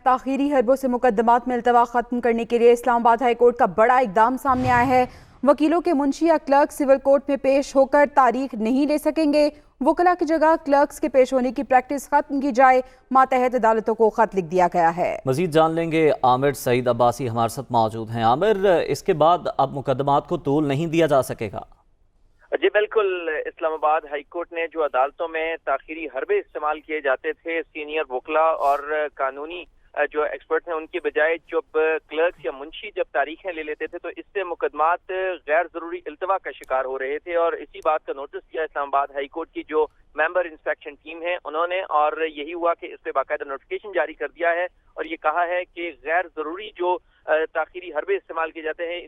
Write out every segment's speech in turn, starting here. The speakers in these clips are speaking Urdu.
تاخیری حربوں سے مقدمات میں التوا ختم کرنے کے لیے اسلام آباد ہائی کورٹ کا بڑا اقدام سامنے آیا ہے۔ وکیلوں کے منشی یا کلرک سول کورٹ میں پیش ہو کر تاریخ نہیں لے سکیں گے۔ وکلاء کی جگہ کلرکس کے پیش ہونے کی پریکٹس ختم کی جائے، ماتحت عدالتوں کو خط لکھ دیا گیا ہے۔ مزید جان لیں گے، عامر سعید عباسی ہمارے ساتھ موجود ہیں۔ عامر، اس کے بعد اب مقدمات کو طول نہیں دیا جا سکے گا؟ جی بالکل، اسلام آباد ہائی کورٹ نے جو عدالتوں میں تاخیری حربے استعمال کیے جاتے تھے سینئر وکلاء اور قانونی جو ایکسپرٹ ہیں ان کی بجائے جب کلرکس یا منشی جب تاریخیں لے لیتے تھے تو اس سے مقدمات غیر ضروری التوا کا شکار ہو رہے تھے، اور اسی بات کا نوٹس کیا اسلام آباد ہائی کورٹ کی جو ممبر انسپیکشن ٹیم ہے انہوں نے، اور یہی ہوا کہ اس پہ باقاعدہ نوٹیفیکیشن جاری کر دیا ہے اور یہ کہا ہے کہ غیر ضروری جو تاخیری حربے استعمال کیے جاتے ہیں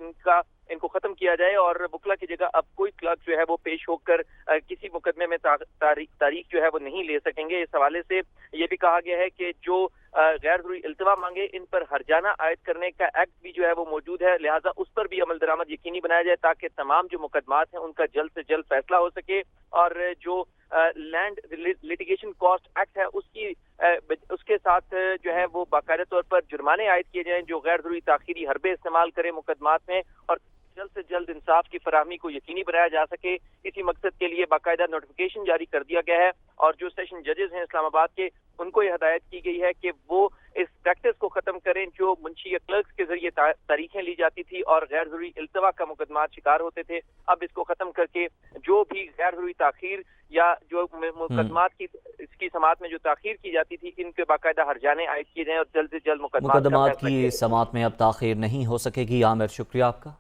ان کو ختم کیا جائے، اور وکلا کی جگہ اب کوئی کلرک جو ہے وہ پیش ہو کر کسی مقدمے میں تاریخ جو ہے وہ نہیں لے سکیں گے۔ اس حوالے سے یہ بھی کہا گیا ہے کہ جو غیر ضروری التوا مانگے ان پر ہرجانہ عائد کرنے کا ایکٹ بھی جو ہے وہ موجود ہے، لہٰذا اس پر بھی عمل درآمد یقینی بنایا جائے تاکہ تمام جو مقدمات ہیں ان کا جلد سے جلد فیصلہ ہو سکے، اور جو لینڈ لٹیگیشن کاسٹ ایکٹ ہے اس کے ساتھ جو ہے وہ باقاعدہ طور پر جرمانے عائد کیے جائیں جو غیر ضروری تاخیری حربے استعمال کرے مقدمات میں، اور جلد سے جلد انصاف کی فراہمی کو یقینی بنایا جا سکے۔ اسی مقصد کے لیے باقاعدہ نوٹیفیکیشن جاری کر دیا گیا ہے، اور جو سیشن ججز ہیں اسلام آباد کے ان کو یہ ہدایت کی گئی ہے کہ وہ اس پریکٹس کو ختم کریں جو منشی یا کلرکس کے ذریعے تاریخیں لی جاتی تھی اور غیر ضروری التوا کا مقدمات شکار ہوتے تھے، اب اس کو ختم کر کے جو بھی غیر ضروری تاخیر یا جو مقدمات اس کی سماعت میں جو تاخیر کی جاتی تھی ان کے باقاعدہ ہرجانے عائد کیے جائیں اور جلد سے جلد مقدمات کی سماعت میں اب تاخیر نہیں ہو سکے گی۔ عامر، شکریہ آپ کا۔